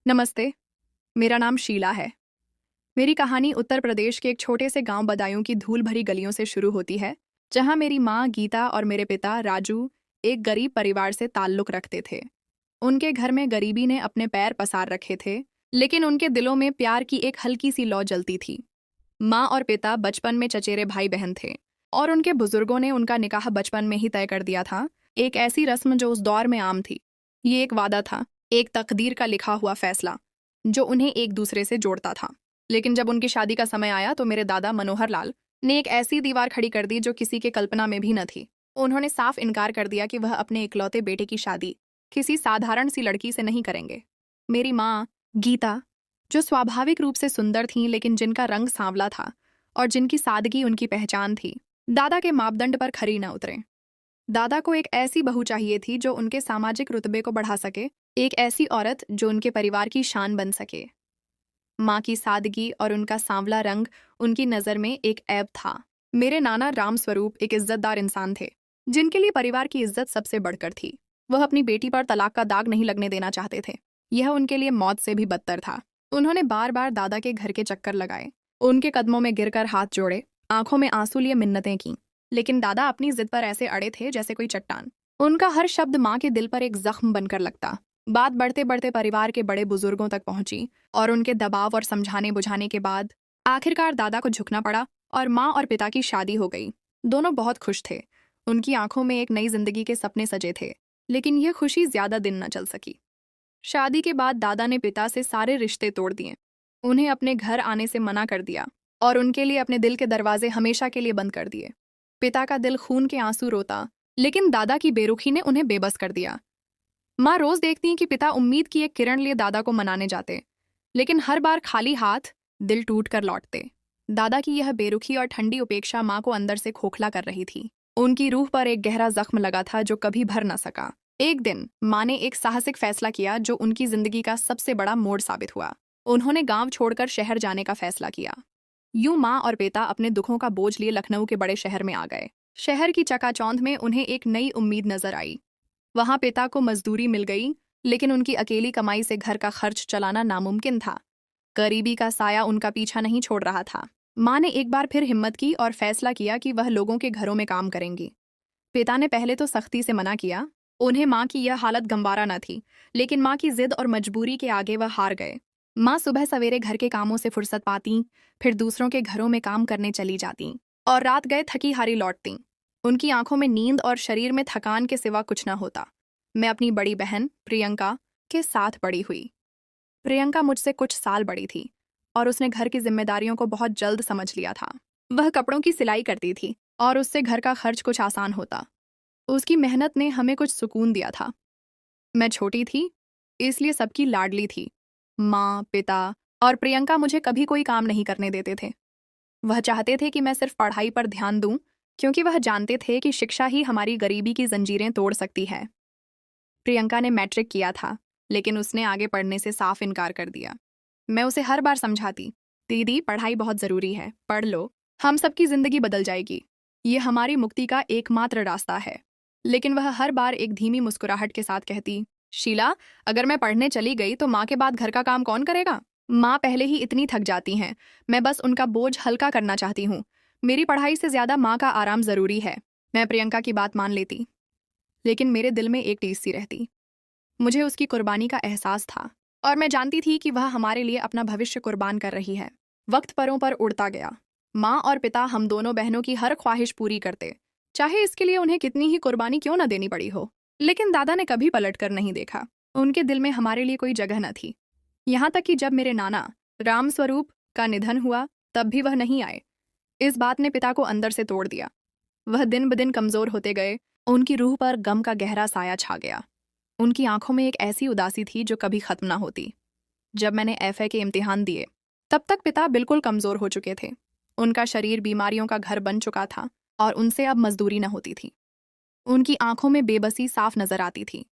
नमस्ते। मेरा नाम शीला है। मेरी कहानी उत्तर प्रदेश के एक छोटे से गांव बदायूं की धूल भरी गलियों से शुरू होती है, जहां मेरी माँ गीता और मेरे पिता राजू एक गरीब परिवार से ताल्लुक रखते थे। उनके घर में गरीबी ने अपने पैर पसार रखे थे, लेकिन उनके दिलों में प्यार की एक हल्की सी लौ जलती थी। माँ और पिता बचपन में चचेरे भाई बहन थे, और उनके बुजुर्गों ने उनका निकाह बचपन में ही तय कर दिया था, एक ऐसी रस्म जो उस दौर में आम थी। ये एक वादा था, एक तकदीर का लिखा हुआ फैसला, जो उन्हें एक दूसरे से जोड़ता था। लेकिन जब उनकी शादी का समय आया तो मेरे दादा मनोहर लाल ने एक ऐसी दीवार खड़ी कर दी जो किसी के कल्पना में भी न थी। उन्होंने साफ इनकार कर दिया कि वह अपने इकलौते बेटे की शादी किसी साधारण सी लड़की से नहीं करेंगे। मेरी माँ गीता, जो स्वाभाविक रूप से सुंदर थीं लेकिन जिनका रंग सांवला था और जिनकी सादगी उनकी पहचान थी, दादा के मापदंड पर खरी न उतरे। दादा को एक ऐसी बहू चाहिए थी जो उनके सामाजिक रुतबे को बढ़ा सके, एक ऐसी औरत जो उनके परिवार की शान बन सके। माँ की सादगी और उनका सांवला रंग उनकी नज़र में एक ऐब था। मेरे नाना राम स्वरूप एक इज्जतदार इंसान थे, जिनके लिए परिवार की इज्जत सबसे बढ़कर थी। वह अपनी बेटी पर तलाक का दाग नहीं लगने देना चाहते थे। यह उनके लिए मौत से भी बदतर था। उन्होंने बार बार दादा के घर के चक्कर लगाए, उनके कदमों में गिरकर हाथ जोड़े, आंखों में आंसू लिए मिन्नतें की, लेकिन दादा अपनी जिद पर ऐसे अड़े थे जैसे कोई चट्टान। उनका हर शब्द माँ के दिल पर एक जख्म बनकर लगता। बात बढ़ते बढ़ते परिवार के बड़े बुजुर्गों तक पहुंची, और उनके दबाव और समझाने बुझाने के बाद आखिरकार दादा को झुकना पड़ा और माँ और पिता की शादी हो गई। दोनों बहुत खुश थे। उनकी आंखों में एक नई जिंदगी के सपने सजे थे, लेकिन यह खुशी ज्यादा दिन न चल सकी। शादी के बाद दादा ने पिता से सारे रिश्ते तोड़ दिए, उन्हें अपने घर आने से मना कर दिया और उनके लिए अपने दिल के दरवाजे हमेशा के लिए बंद कर दिए। पिता का दिल खून के आंसू रोता, लेकिन दादा की बेरुखी ने उन्हें बेबस कर दिया। माँ रोज देखती कि पिता उम्मीद की एक किरण लिए दादा को मनाने जाते, लेकिन हर बार खाली हाथ, दिल टूट कर लौटते। दादा की यह बेरुखी और ठंडी उपेक्षा माँ को अंदर से खोखला कर रही थी। उनकी रूह पर एक गहरा जख्म लगा था जो कभी भर न सका। एक दिन माँ ने एक साहसिक फैसला किया जो उनकी जिंदगी का सबसे बड़ा मोड़ साबित हुआ। उन्होंने गांव छोड़कर शहर जाने का फैसला किया। यूं माँ और पिता अपने दुखों का बोझ लिए लखनऊ के बड़े शहर में आ गए। शहर की चकाचौंध में उन्हें एक नई उम्मीद नजर आई। वहां पिता को मजदूरी मिल गई, लेकिन उनकी अकेली कमाई से घर का खर्च चलाना नामुमकिन था। गरीबी का साया उनका पीछा नहीं छोड़ रहा था। माँ ने एक बार फिर हिम्मत की और फैसला किया कि वह लोगों के घरों में काम करेंगी। पिता ने पहले तो सख्ती से मना किया। उन्हें माँ की यह हालत गंवारा न थी, लेकिन माँ की जिद और मजबूरी के आगे वह हार गए। माँ सुबह सवेरे घर के कामों से फुर्सत पाती, फिर दूसरों के घरों में काम करने चली जाती और रात गए थकी हारी लौटती। उनकी आंखों में नींद और शरीर में थकान के सिवा कुछ न होता। मैं अपनी बड़ी बहन प्रियंका के साथ बड़ी हुई। प्रियंका मुझसे कुछ साल बड़ी थी और उसने घर की जिम्मेदारियों को बहुत जल्द समझ लिया था। वह कपड़ों की सिलाई करती थी और उससे घर का खर्च कुछ आसान होता। उसकी मेहनत ने हमें कुछ सुकून दिया था। मैं छोटी थी, इसलिए सबकी लाडली थी। माँ, पिता और प्रियंका मुझे कभी कोई काम नहीं करने देते थे। वह चाहते थे कि मैं सिर्फ पढ़ाई पर ध्यान दूं, क्योंकि वह जानते थे कि शिक्षा ही हमारी गरीबी की जंजीरें तोड़ सकती है। प्रियंका ने मैट्रिक किया था, लेकिन उसने आगे पढ़ने से साफ इनकार कर दिया। मैं उसे हर बार समझाती, दीदी पढ़ाई बहुत ज़रूरी है, पढ़ लो, हम सबकी ज़िंदगी बदल जाएगी, ये हमारी मुक्ति का एकमात्र रास्ता है। लेकिन वह हर बार एक धीमी मुस्कुराहट के साथ कहती, शीला, अगर मैं पढ़ने चली गई तो माँ के बाद घर का काम कौन करेगा? माँ पहले ही इतनी थक जाती हैं, मैं बस उनका बोझ हल्का करना चाहती हूँ। मेरी पढ़ाई से ज़्यादा माँ का आराम ज़रूरी है। मैं प्रियंका की बात मान लेती, लेकिन मेरे दिल में एक टीस सी रहती। मुझे उसकी कुर्बानी का एहसास था, और मैं जानती थी कि वह हमारे लिए अपना भविष्य कुर्बान कर रही है। वक्त परों पर उड़ता गया। माँ और पिता हम दोनों बहनों की हर ख्वाहिश पूरी करते, चाहे इसके लिए उन्हें कितनी ही कुर्बानी क्यों न देनी पड़ी हो। लेकिन दादा ने कभी पलट कर नहीं देखा। उनके दिल में हमारे लिए कोई जगह न थी। यहाँ तक कि जब मेरे नाना राम स्वरूप का निधन हुआ, तब भी वह नहीं आए। इस बात ने पिता को अंदर से तोड़ दिया। वह दिन ब दिन कमजोर होते गए। उनकी रूह पर गम का गहरा साया छा गया। उनकी आंखों में एक ऐसी उदासी थी जो कभी खत्म ना होती। जब मैंने एफए के इम्तिहान दिए, तब तक पिता बिल्कुल कमजोर हो चुके थे। उनका शरीर बीमारियों का घर बन चुका था और उनसे अब मजदूरी न होती थी। उनकी आंखों में बेबसी साफ नजर आती थी।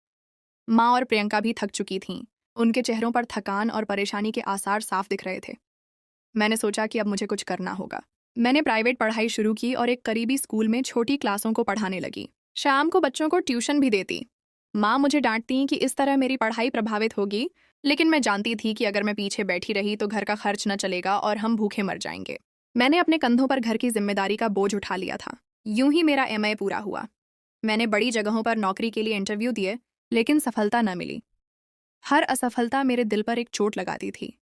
माँ और प्रियंका भी थक चुकी थीं। उनके चेहरों पर थकान और परेशानी के आसार साफ दिख रहे थे। मैंने सोचा कि अब मुझे कुछ करना होगा। मैंने प्राइवेट पढ़ाई शुरू की और एक करीबी स्कूल में छोटी क्लासों को पढ़ाने लगी। शाम को बच्चों को ट्यूशन भी देती। माँ मुझे डांटती कि इस तरह मेरी पढ़ाई प्रभावित होगी, लेकिन मैं जानती थी कि अगर मैं पीछे बैठी रही तो घर का खर्च न चलेगा और हम भूखे मर जाएंगे। मैंने अपने कंधों पर घर की जिम्मेदारी का बोझ उठा लिया था। यूं ही मेरा एमए पूरा हुआ। मैंने बड़ी जगहों पर नौकरी के लिए इंटरव्यू दिए, लेकिन सफलता न मिली। हर असफलता मेरे दिल पर एक चोट लगाती थी।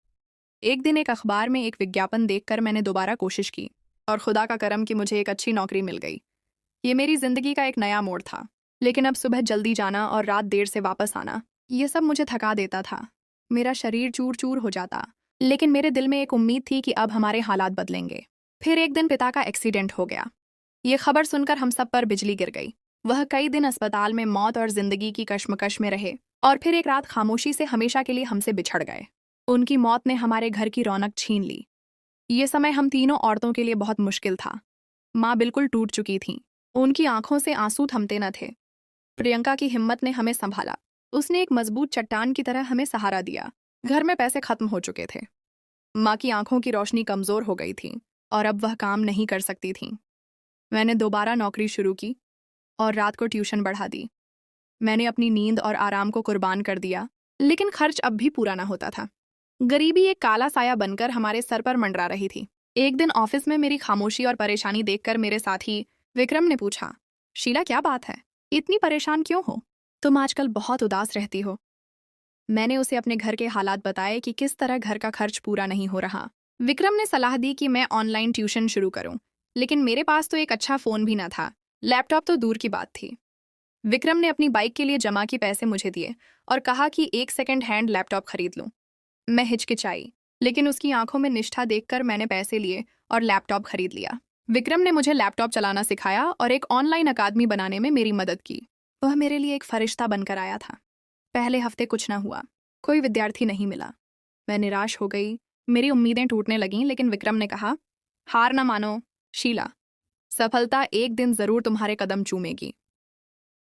एक दिन एक अखबार में एक विज्ञापन देखकर मैंने दोबारा कोशिश की, और खुदा का करम कि मुझे एक अच्छी नौकरी मिल गई। ये मेरी जिंदगी का एक नया मोड़ था। लेकिन अब सुबह जल्दी जाना और रात देर से वापस आना, ये सब मुझे थका देता था। मेरा शरीर चूर चूर हो जाता। लेकिन मेरे दिल में एक उम्मीद थी कि अब हमारे हालात बदलेंगे। फिर एक दिन पिता का एक्सीडेंट हो गया। ये खबर सुनकर हम सब पर बिजली गिर गई। वह कई दिन अस्पताल में मौत और जिंदगी की कश्मकश में रहे, और फिर एक रात खामोशी से हमेशा के लिए हमसे बिछड़ गए। उनकी मौत ने हमारे घर की रौनक छीन ली। ये समय हम तीनों औरतों के लिए बहुत मुश्किल था। माँ बिल्कुल टूट चुकी थीं। उनकी आंखों से आंसू थमते न थे। प्रियंका की हिम्मत ने हमें संभाला। उसने एक मजबूत चट्टान की तरह हमें सहारा दिया। घर में पैसे खत्म हो चुके थे। माँ की आंखों की रोशनी कमजोर हो गई थी, और अब वह काम नहीं कर सकती थी। मैंने दोबारा नौकरी शुरू की और रात को ट्यूशन बढ़ा दी। मैंने अपनी नींद और आराम को कुर्बान कर दिया, लेकिन खर्च अब भी पूरा ना होता था। गरीबी एक काला साया बनकर हमारे सर पर मंडरा रही थी। एक दिन ऑफिस में मेरी खामोशी और परेशानी देखकर मेरे साथी विक्रम ने पूछा, शीला क्या बात है, इतनी परेशान क्यों हो? तुम आजकल बहुत उदास रहती हो। मैंने उसे अपने घर के हालात बताए कि किस तरह घर का खर्च पूरा नहीं हो रहा। विक्रम ने सलाह दी कि मैं ऑनलाइन ट्यूशन शुरू करूं, लेकिन मेरे पास तो एक अच्छा फोन भी ना था। लैपटॉप तो दूर की बात थी। विक्रम ने अपनी बाइक के लिए जमा की पैसे मुझे दिए और कहा कि एक सेकंड हैंड लैपटॉप खरीद लूं। मैं हिचकिचाई, लेकिन उसकी आंखों में निष्ठा देखकर मैंने पैसे लिए और लैपटॉप खरीद लिया। विक्रम ने मुझे लैपटॉप चलाना सिखाया और एक ऑनलाइन अकादमी बनाने में मेरी मदद की। वह मेरे लिए एक फरिश्ता बनकर आया था। पहले हफ्ते कुछ न हुआ। कोई विद्यार्थी नहीं मिला। मैं निराश हो गई। मेरी उम्मीदें टूटने लगीं, लेकिन विक्रम ने कहा, हार न मानो शीला, सफलता एक दिन जरूर तुम्हारे कदम चूमेगी।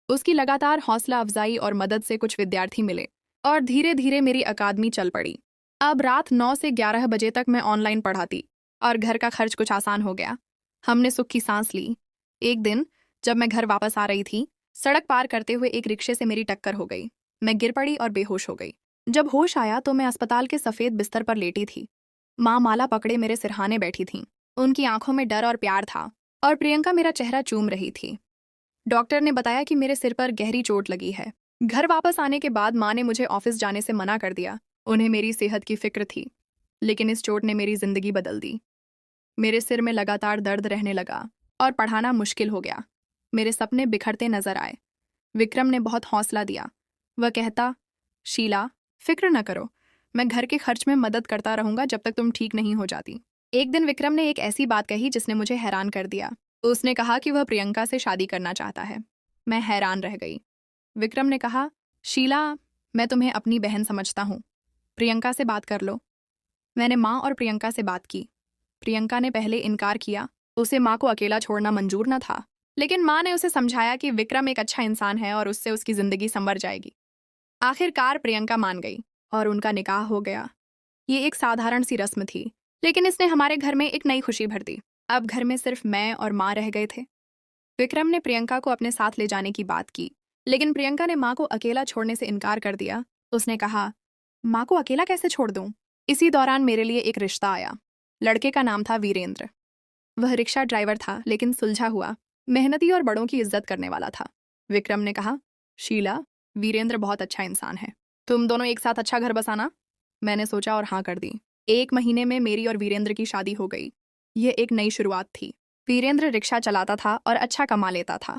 उसकी लगातार हौसला अफजाई और मदद से कुछ विद्यार्थी मिले, और धीरे धीरे मेरी अकादमी चल पड़ी। अब रात 9 से 11 बजे तक मैं ऑनलाइन पढ़ाती, और घर का खर्च कुछ आसान हो गया। हमने सुख की सांस ली। एक दिन जब मैं घर वापस आ रही थी, सड़क पार करते हुए एक रिक्शे से मेरी टक्कर हो गई। मैं गिर पड़ी और बेहोश हो गई। जब होश आया तो मैं अस्पताल के सफेद बिस्तर पर लेटी थी। माँ माला पकड़े मेरे सिरहाने बैठी थीं। उनकी आंखों में डर और प्यार था, और प्रियंका मेरा चेहरा चूम रही थी। डॉक्टर ने बताया कि मेरे सिर पर गहरी चोट लगी है। घर वापस आने के बाद माँ ने मुझे ऑफिस जाने से मना कर दिया। उन्हें मेरी सेहत की फिक्र थी, लेकिन इस चोट ने मेरी जिंदगी बदल दी। मेरे सिर में लगातार दर्द रहने लगा, और पढ़ाना मुश्किल हो गया। मेरे सपने बिखरते नजर आए। विक्रम ने बहुत हौसला दिया। वह कहता, शीला, फिक्र न करो, मैं घर के खर्च में मदद करता रहूंगा जब तक तुम ठीक नहीं हो जाती। एक दिन विक्रम ने एक ऐसी बात कही जिसने मुझे हैरान कर दिया। उसने कहा कि वह प्रियंका से शादी करना चाहता है। मैं हैरान रह गई। विक्रम ने कहा, शीला, मैं तुम्हें अपनी बहन समझता हूँ। प्रियंका से बात कर लो। मैंने माँ और प्रियंका से बात की। प्रियंका ने पहले इनकार किया। उसे माँ को अकेला छोड़ना मंजूर न था, लेकिन माँ ने उसे समझाया कि विक्रम एक अच्छा इंसान है और उससे उसकी जिंदगी संवर जाएगी। आखिरकार प्रियंका मान गई और उनका निकाह हो गया। ये एक साधारण सी रस्म थी, लेकिन इसने हमारे घर में एक नई खुशी भर दी। अब घर में सिर्फ मैं और माँ रह गए थे। विक्रम ने प्रियंका को अपने साथ ले जाने की बात की, लेकिन प्रियंका ने माँ को अकेला छोड़ने से इनकार कर दिया। उसने कहा, माँ को अकेला कैसे छोड़ दूं? इसी दौरान मेरे लिए एक रिश्ता आया। लड़के का नाम था वीरेंद्र। वह रिक्शा ड्राइवर था, लेकिन सुलझा हुआ, मेहनती और बड़ों की इज्जत करने वाला था। विक्रम ने कहा, शीला, वीरेंद्र बहुत अच्छा इंसान है, तुम दोनों एक साथ अच्छा घर बसाना। मैंने सोचा और हाँ कर दी। 1 महीने में मेरी और वीरेंद्र की शादी हो गई। यह एक नई शुरुआत थी। वीरेंद्र रिक्शा चलाता था और अच्छा कमा लेता था।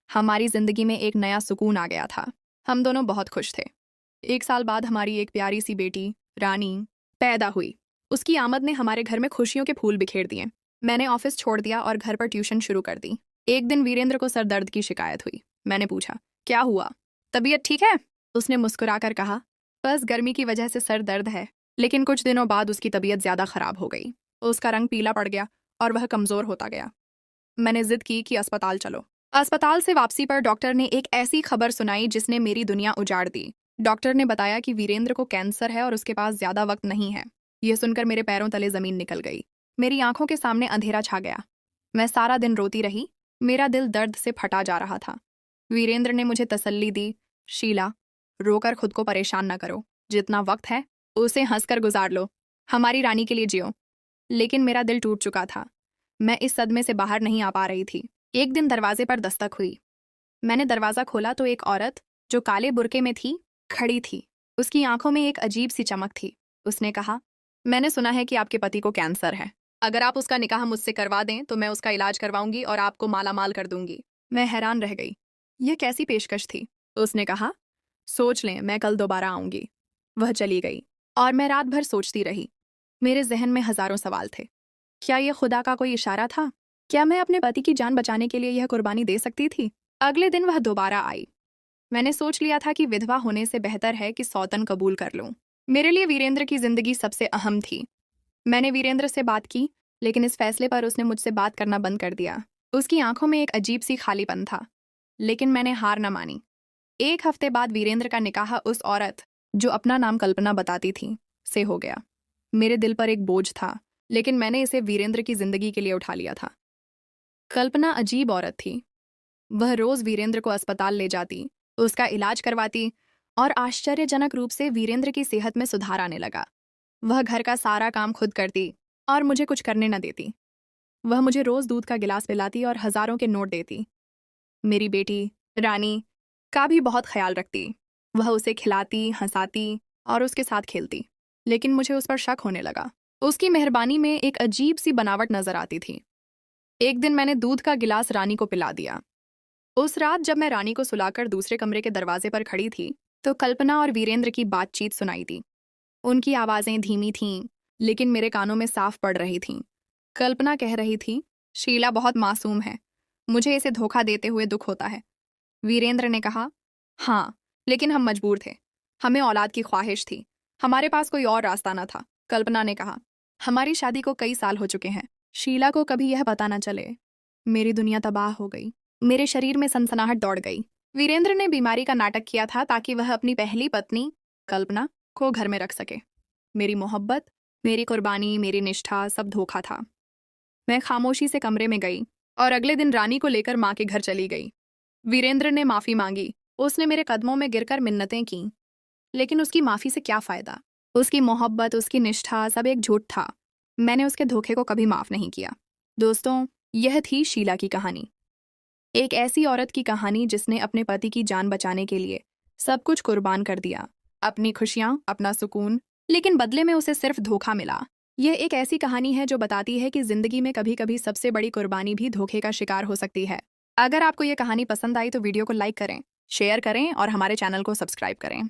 हमारी जिंदगी में एक नया सुकून आ गया था। हम दोनों बहुत खुश थे। 1 साल बाद हमारी एक प्यारी सी बेटी रानी पैदा हुई। उसकी आमद ने हमारे घर में खुशियों के फूल बिखेर दिए। मैंने ऑफिस छोड़ दिया और घर पर ट्यूशन शुरू कर दी। एक दिन वीरेंद्र को सर दर्द की शिकायत हुई। मैंने पूछा, क्या हुआ? तबीयत ठीक है? उसने मुस्कुराकर कहा, बस गर्मी की वजह से सर दर्द है। लेकिन कुछ दिनों बाद उसकी तबीयत ज्यादा खराब हो गई। उसका रंग पीला पड़ गया और वह कमजोर होता गया। मैंने जिद की कि अस्पताल चलो। अस्पताल से वापसी पर डॉक्टर ने एक ऐसी खबर सुनाई जिसने मेरी दुनिया उजाड़ दी। डॉक्टर ने बताया कि वीरेंद्र को कैंसर है और उसके पास ज्यादा वक्त नहीं है। यह सुनकर मेरे पैरों तले जमीन निकल गई। मेरी आंखों के सामने अंधेरा छा गया। मैं सारा दिन रोती रही। मेरा दिल दर्द से फटा जा रहा था। वीरेंद्र ने मुझे तसल्ली दी, शीला, रोकर खुद को परेशान न करो। जितना वक्त है उसे हंसकर गुजार लो, हमारी रानी के लिए जियो। लेकिन मेरा दिल टूट चुका था। मैं इस सदमे से बाहर नहीं आ पा रही थी। एक दिन दरवाजे पर दस्तक हुई। मैंने दरवाजा खोला तो एक औरत जो काले बुर्के में थी खड़ी थी। उसकी आंखों में एक अजीब सी चमक थी। उसने कहा, मैंने सुना है कि आपके पति को कैंसर है। अगर आप उसका निकाह मुझसे करवा दें तो मैं उसका इलाज करवाऊंगी और आपको मालामाल कर दूंगी। मैं हैरान रह गई। यह कैसी पेशकश थी? उसने कहा, सोच लें, मैं कल दोबारा आऊंगी। वह चली गई और मैं रात भर सोचती रही। मेरे जहन में हजारों सवाल थे। क्या यह खुदा का कोई इशारा था? क्या मैं अपने पति की जान बचाने के लिए यह कुर्बानी दे सकती थी? अगले दिन वह दोबारा आई। मैंने सोच लिया था कि विधवा होने से बेहतर है कि सौतन कबूल कर लूं। मेरे लिए वीरेंद्र की जिंदगी सबसे अहम थी। मैंने वीरेंद्र से बात की, लेकिन इस फैसले पर उसने मुझसे बात करना बंद कर दिया। उसकी आंखों में एक अजीब सी खालीपन था। लेकिन मैंने हार न मानी। एक हफ्ते बाद वीरेंद्र का निकाह उस औरत, जो अपना नाम कल्पना बताती थी, से हो गया। मेरे दिल पर एक बोझ था, लेकिन मैंने इसे वीरेंद्र की जिंदगी के लिए उठा लिया था। कल्पना अजीब औरत थी। वह रोज वीरेंद्र को अस्पताल ले जाती, उसका इलाज करवाती और आश्चर्यजनक रूप से वीरेंद्र की सेहत में सुधार आने लगा। वह घर का सारा काम खुद करती और मुझे कुछ करने न देती। वह मुझे रोज दूध का गिलास पिलाती और हजारों के नोट देती। मेरी बेटी रानी का भी बहुत ख्याल रखती। वह उसे खिलाती, हंसाती और उसके साथ खेलती। लेकिन मुझे उस पर शक होने लगा। उसकी मेहरबानी में एक अजीब सी बनावट नजर आती थी। एक दिन मैंने दूध का गिलास रानी को पिला दिया। उस रात जब मैं रानी को सुलाकर दूसरे कमरे के दरवाजे पर खड़ी थी, तो कल्पना और वीरेंद्र की बातचीत सुनाई दी। उनकी आवाजें धीमी थीं, लेकिन मेरे कानों में साफ पड़ रही थीं। कल्पना कह रही थी, शीला बहुत मासूम है, मुझे इसे धोखा देते हुए दुख होता है। वीरेंद्र ने कहा, हाँ, लेकिन हम मजबूर थे। हमें औलाद की ख्वाहिश थी। हमारे पास कोई और रास्ता न था। कल्पना ने कहा, हमारी शादी को कई साल हो चुके हैं। शीला को कभी यह पता न चले। मेरी दुनिया तबाह हो गई। मेरे शरीर में सनसनाहट दौड़ गई। वीरेंद्र ने बीमारी का नाटक किया था ताकि वह अपनी पहली पत्नी कल्पना को घर में रख सके। मेरी मोहब्बत, मेरी कुर्बानी, मेरी निष्ठा सब धोखा था। मैं खामोशी से कमरे में गई और अगले दिन रानी को लेकर माँ के घर चली गई। वीरेंद्र ने माफी मांगी। उसने मेरे कदमों में गिरकर मिन्नतें की। लेकिन उसकी माफी से क्या फायदा? उसकी मोहब्बत, उसकी निष्ठा सब एक झूठ था। मैंने उसके धोखे को कभी माफ नहीं किया। दोस्तों, यह थी शीला की कहानी। एक ऐसी औरत की कहानी जिसने अपने पति की जान बचाने के लिए सब कुछ कुर्बान कर दिया, अपनी खुशियां, अपना सुकून, लेकिन बदले में उसे सिर्फ धोखा मिला। यह एक ऐसी कहानी है जो बताती है कि जिंदगी में कभी कभी सबसे बड़ी कुर्बानी भी धोखे का शिकार हो सकती है। अगर आपको यह कहानी पसंद आई तो वीडियो को लाइक करें, शेयर करें और हमारे चैनल को सब्सक्राइब करें।